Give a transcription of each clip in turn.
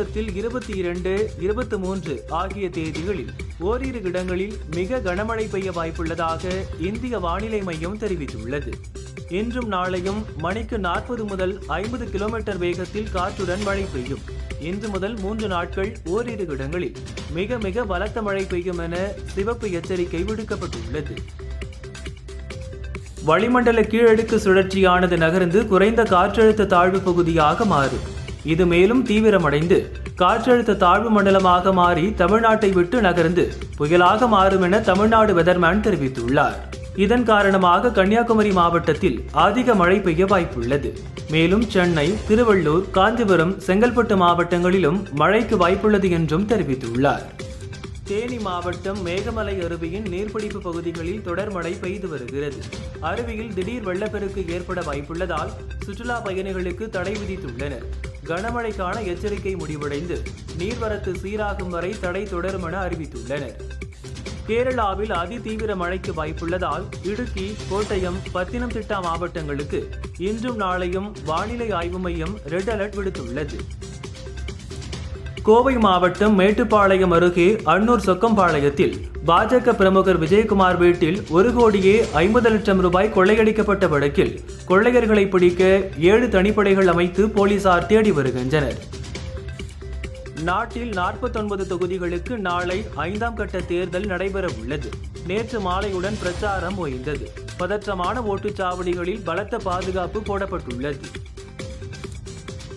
தமிழகத்தில் 22, 23 ஆகிய தேதிகளில் ஓரிரு இடங்களில் மிக கனமழை பெய்ய வாய்ப்புள்ளதாக இந்திய வானிலை மையம் தெரிவித்துள்ளது. இன்றும் நாளையும் மணிக்கு 40 முதல் 50 கிலோமீட்டர் வேகத்தில் காற்றுடன் மழை பெய்யும். இன்று முதல் 3 நாட்கள் ஓரிரு இடங்களில் மிக மிக பலத்த மழை பெய்யும் என சிவப்பு எச்சரிக்கை விடுக்கப்பட்டுள்ளது. வளிமண்டல கீழடுக்கு சுழற்சியானது நகர்ந்து குறைந்த காற்றழுத்த தாழ்வு பகுதியாக மாறும். இது மேலும் தீவிரமடைந்து காற்றழுத்த தாழ்வு மண்டலமாக மாறி தமிழ்நாட்டை விட்டு நகர்ந்து புயலாக மாறும் என தமிழ்நாடு வெதர்மேன் தெரிவித்துள்ளார். இதன் காரணமாக கன்னியாகுமரி மாவட்டத்தில் அதிக மழை பெய்ய வாய்ப்புள்ளது. மேலும் சென்னை, திருவள்ளூர், காஞ்சிபுரம், செங்கல்பட்டு மாவட்டங்களிலும் மழைக்கு வாய்ப்புள்ளது என்றும் தெரிவித்துள்ளார். தேனி மாவட்டம் மேகமலை அருவியின் நீர்பிடிப்பு பகுதிகளில் தொடர் மழை பெய்து வருகிறது. அருவியில் திடீர் வெள்ளப்பெருக்கு ஏற்பட வாய்ப்புள்ளதால் சுற்றுலா பயணிகளுக்கு தடை விதித்துள்ளனர். கனமழைக்கான எச்சரிக்கை முடிவடைந்து நீர்வரத்து சீராகும் வரை தடை தொடரும் என அறிவித்துள்ளனர். கேரளாவில் அதிதீவிர மழைக்கு வாய்ப்புள்ளதால் இடுக்கி, கோட்டயம், பத்தினம்திட்டா மாவட்டங்களுக்கு இன்றும் நாளையும் வானிலை ஆய்வு மையம் ரெட் அலர்ட் விடுத்துள்ளது. கோவை மாவட்டம் மேட்டுப்பாளையம் அருகே அன்னூர் சொக்கம்பாளையத்தில் பாஜக பிரமுகர் விஜயகுமார் வீட்டில் 1,50,00,000 ரூபாய் கொள்ளையடிக்கப்பட்ட வழக்கில் கொள்ளையர்களை பிடிக்க 7 தனிப்படைகள் அமைத்து போலீசார் தேடி வருகின்றனர். நாட்டில் 49 தொகுதிகளுக்கு நாளை 5ஆம் கட்ட தேர்தல் நடைபெற உள்ளது. நேற்று மாலையுடன் பிரச்சாரம் ஓய்ந்தது. பதற்றமான ஓட்டுச்சாவடிகளில் பலத்த பாதுகாப்பு போடப்பட்டுள்ளது.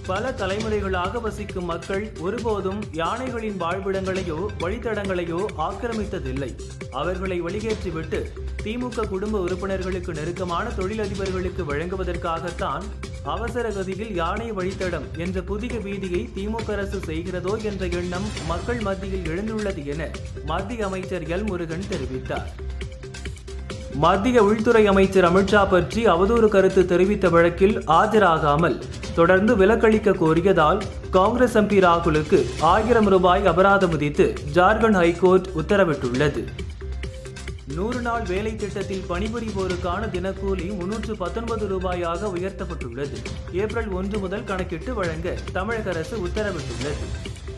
பல தலைமுறைகளாக வசிக்கும் மக்கள் ஒருபோதும் யானைகளின் வாழ்விடங்களையோ வழித்தடங்களையோ ஆக்கிரமித்ததில்லை. அவர்களை வெளியேற்றிவிட்டு திமுக குடும்ப உறுப்பினர்களுக்கு நெருக்கமான தொழிலதிபர்களுக்கு வழங்குவதற்காகத்தான் அவசர கதியில் யானை வழித்தடம் என்ற புதிய வீதியை திமுக அரசு செய்கிறதோ என்ற எண்ணம் மக்கள் மத்தியில் எழுந்துள்ளது என மத்திய அமைச்சர் எல் முருகன் தெரிவித்தார். மத்திய உள்துறை அமைச்சர் அமித்ஷா பற்றி அவதூறு கருத்து தெரிவித்த வழக்கில் ஆஜராகாமல் தொடர்ந்து விலக்களிக்க கோரியதால் காங்கிரஸ் எம்பி ராகுலுக்கு 1000 ரூபாய் அபராதம் விதித்து ஜார்க்கண்ட் ஹைகோர்ட் உத்தரவிட்டுள்ளது. 100 நாள் வேலை திட்டத்தில் பணிபுரிவோருக்கான தினக்கூலி 319 ரூபாயாக உயர்த்தப்பட்டுள்ளது. ஏப்ரல் 1 முதல் கணக்கிட்டு வழங்க தமிழக அரசு உத்தரவிட்டுள்ளது.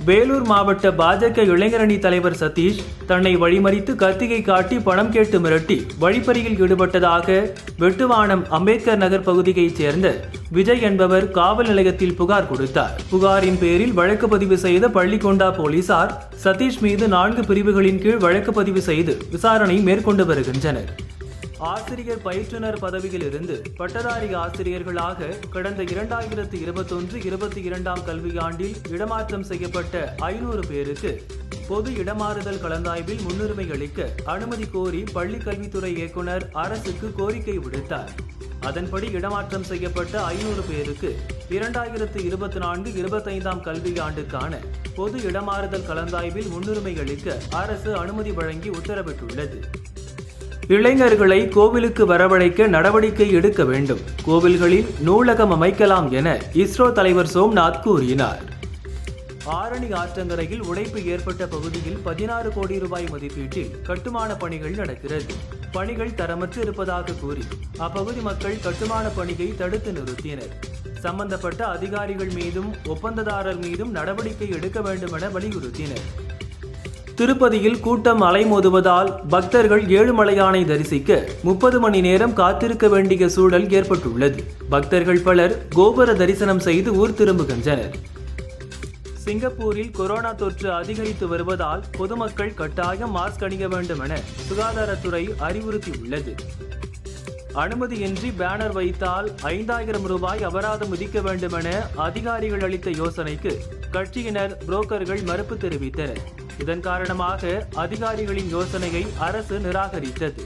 வேலூர் மாவட்ட பாஜக இளைஞரணி தலைவர் சதீஷ் தன்னை வழிமறித்து கத்தியை காட்டி பணம் கேட்டு மிரட்டி வழிப்பறியில் ஈடுபட்டதாக வெட்டுவானம் அம்பேத்கர் நகர் பகுதியைச் சேர்ந்த விஜய் என்பவர் காவல் நிலையத்தில் புகார் கொடுத்தார். புகாரின் பேரில் வழக்கு பதிவு செய்த பள்ளிகொண்டா போலீசார் சதீஷ் மீது 4 பிரிவுகளின் கீழ் வழக்கு பதிவு செய்து விசாரணை மேற்கொண்டு வருகின்றனர். ஆசிரியர் பயிற்றுனர் பதவியில் இருந்து பட்டதாரி ஆசிரியர்களாக கடந்த 2021-22 கல்வியாண்டில் இடமாற்றம் செய்யப்பட்ட 500 பேருக்கு பொது இடமாறுதல் கலந்தாய்வில் முன்னுரிமை அளிக்க அனுமதி கோரி பள்ளிக் கல்வித்துறை இயக்குனர் அரசுக்கு கோரிக்கை விடுத்தார். அதன்படி இடமாற்றம் செய்யப்பட்ட 500 பேருக்கு 2024-25 கல்வியாண்டுக்கான பொது இடமாறுதல் கலந்தாய்வில் முன்னுரிமை அளிக்க அரசு அனுமதி வழங்கி உத்தரவிட்டுள்ளது. இளைஞர்களை கோவிலுக்கு வரவழைக்க நடவடிக்கை எடுக்க வேண்டும். கோவில்களில் நூலகம் அமைக்கலாம் என இஸ்ரோ தலைவர் சோம்நாத் கூறினார். ஆரணி ஆற்றங்கரையில் உடைப்பு ஏற்பட்ட பகுதியில் 16 கோடி ரூபாய் மதிப்பீட்டில் கட்டுமான பணிகள் நடக்கிறது. பணிகள் தரமற்று இருப்பதாக கூறி அப்பகுதி மக்கள் கட்டுமான பணியை தடுத்து நிறுத்தினர். சம்பந்தப்பட்ட அதிகாரிகள் மீதும் ஒப்பந்ததாரர் மீதும் நடவடிக்கை எடுக்க வேண்டும் என வலியுறுத்தினர். திருப்பதியில் கூட்டம் அலைமோதுவதால் பக்தர்கள் ஏழுமலையானை தரிசிக்க 30 மணி நேரம் காத்திருக்க வேண்டிய சூழல் ஏற்பட்டுள்ளது. பக்தர்கள் பலர் கோபுர தரிசனம் செய்து ஊர் திரும்புகின்றனர். சிங்கப்பூரில் கொரோனா தொற்று அதிகரித்து வருவதால் பொதுமக்கள் கட்டாயம் மாஸ்க் அணிய வேண்டும் என சுகாதாரத்துறை அறிவுறுத்தியுள்ளது. அனுமதியின்றி பேனர் வைத்தால் 5000 ரூபாய் அபராதம் விதிக்க வேண்டும் என அதிகாரிகள் அளித்த யோசனைக்கு கட்சியினர், புரோக்கர்கள் மறுப்பு தெரிவித்தனர். இதன் காரணமாக அதிகாரிகளின் யோசனையை அரசு நிராகரித்தது.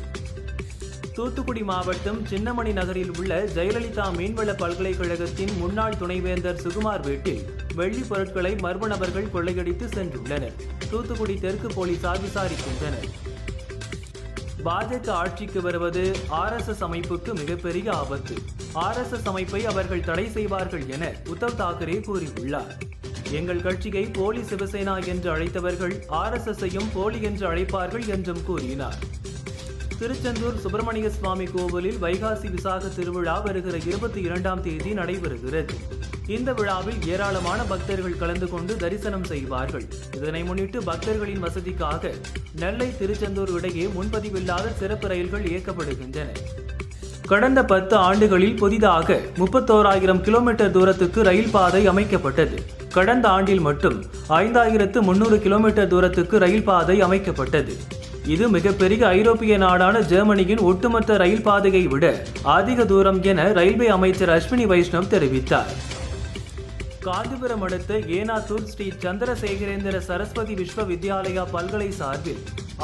தூத்துக்குடி மாவட்டம் சின்னமணி நகரில் உள்ள ஜெயலலிதா மீன்வள பல்கலைக்கழகத்தின் முன்னாள் துணைவேந்தர் சுகுமார் வீட்டில் வெள்ளி பொருட்களை மர்ம நபர்கள் கொள்ளையடித்து சென்றுள்ளனர். தூத்துக்குடி தெற்கு போலீசார் விசாரிக்கின்றனர். பாஜக ஆட்சிக்கு வருவது RSS அமைப்புக்கு மிகப்பெரிய ஆபத்து. RSS அமைப்பை அவர்கள் தடை செய்வார்கள் என உத்தவ் தாக்கரே கூறியுள்ளார். எங்கள் கட்சியை போலி சிவசேனா என்று அழைத்தவர்கள் RSS-ஐயும் போலி என்று அழைப்பார்கள் என்றும் கூறினார். திருச்செந்தூர் சுப்பிரமணிய சுவாமி கோவிலில் வைகாசி விசாக திருவிழா வருகிற 22ஆம் தேதி நடைபெறுகிறது. இந்த விழாவில் ஏராளமான பக்தர்கள் கலந்து கொண்டு தரிசனம் செய்வார்கள். இதனை முன்னிட்டு பக்தர்களின் வசதிக்காக நெல்லை திருச்செந்தூர் இடையே முன்பதிவில்லாத சிறப்பு ரயில்கள் இயக்கப்படுகின்றன. கடந்த 10 ஆண்டுகளில் புதிதாக 31,000 கிலோமீட்டர் தூரத்துக்கு ரயில் பாதை அமைக்கப்பட்டது. கடந்த ஆண்டில் மட்டும் 5,300 கிலோமீட்டர் தூரத்துக்கு ரயில் பாதை அமைக்கப்பட்டது. இது மிகப்பெரிய ஐரோப்பிய நாடான ஜெர்மனியின் ஒட்டுமொத்த ரயில் பாதையை விட அதிக தூரம் என ரயில்வே அமைச்சர் அஸ்வினி வைஷ்ணவ் தெரிவித்தார். காஞ்சிபுரம் அடுத்த ஏனாத்தூர் ஸ்ரீ சந்திரசேகரேந்திர சரஸ்வதி விஸ்வ வித்யாலயா பல்கலை சார்பில்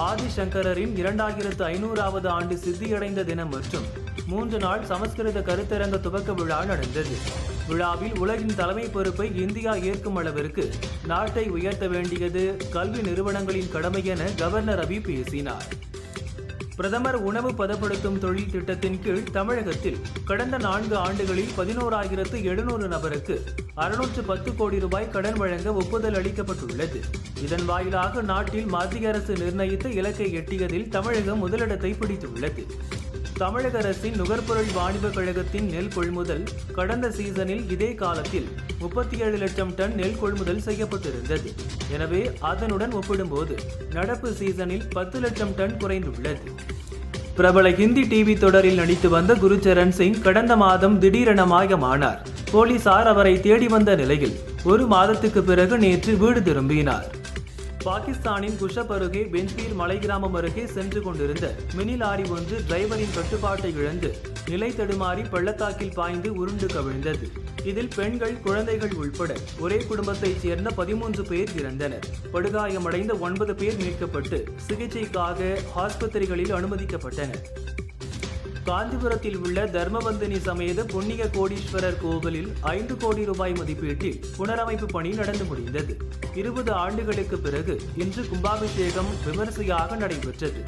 ஆதிசங்கரின் 2500வது ஆண்டு சித்தியடைந்த தினம் மற்றும் 3 நாள் சமஸ்கிருத கருத்தரங்க துவக்க விழா நடந்தது. விழாவில் உலகின் தலைமை பொறுப்பை இந்தியா ஏற்கும் அளவிற்கு நாட்டை உயர்த்த வேண்டியது கல்வி நிறுவனங்களின் கடமை என கவர்னர் ரவி பேசினார். பிரதமர் உணவு பதப்படுத்தும் தொழில் திட்டத்தின் கீழ் தமிழகத்தில் கடந்த 4 ஆண்டுகளில் 11,700 நபருக்கு 610 கோடி ரூபாய் கடன் வழங்க ஒப்புதல் அளிக்கப்பட்டுள்ளது. இதன் வாயிலாக நாட்டில் மத்திய அரசு நிர்ணயித்த இலக்கை எட்டியதில் தமிழகம் முதலிடத்தை பிடித்துள்ளது. தமிழக அரசின் நுகர்பொருள் வாணிப கழகத்தின் நெல் கொள்முதல் கடந்த சீசனில் இதே காலத்தில் 37 லட்சம் டன் நெல் கொள்முதல் செய்யப்பட்டிருந்தது. எனவே அதனுடன் ஒப்பிடும்போது நடப்பு சீசனில் 10 லட்சம் டன் குறைந்துள்ளது. பிரபல ஹிந்தி டிவி தொடரில் நடித்து வந்த குருச்சரண் சிங் கடந்த மாதம் திடீரென மாயமானார். போலீசார் அவரை தேடி வந்த நிலையில் 1 மாதத்துக்கு பிறகு நேற்று வீடு திரும்பினார். பாகிஸ்தானின் குஷப் அருகே பெஞ்ச்பீர் மலை கிராமம் அருகே சென்று கொண்டிருந்த மினி லாரி ஒன்று டிரைவரின் கட்டுப்பாட்டை இழந்து நிலை தடுமாறி பள்ளத்தாக்கில் பாய்ந்து உருண்டு கவிழ்ந்தது. இதில் பெண்கள், குழந்தைகள் உள்பட ஒரே குடும்பத்தைச் சேர்ந்த 13 பேர் இறந்தனர். படுகாயமடைந்த 9 பேர் மீட்கப்பட்டு சிகிச்சைக்காக ஆஸ்பத்திரிகளில் அனுமதிக்கப்பட்டனர். காஞ்சிபுரத்தில் உள்ள தர்மபந்தினி சமேத புண்ணிய கோடீஸ்வரர் கோவிலில் 5 கோடி ரூபாய் மதிப்பீட்டில் புனரமைப்பு பணி நடந்து முடிந்தது. 20 ஆண்டுகளுக்கு பிறகு இன்று கும்பாபிஷேகம் விமரிசையாக நடைபெற்றது.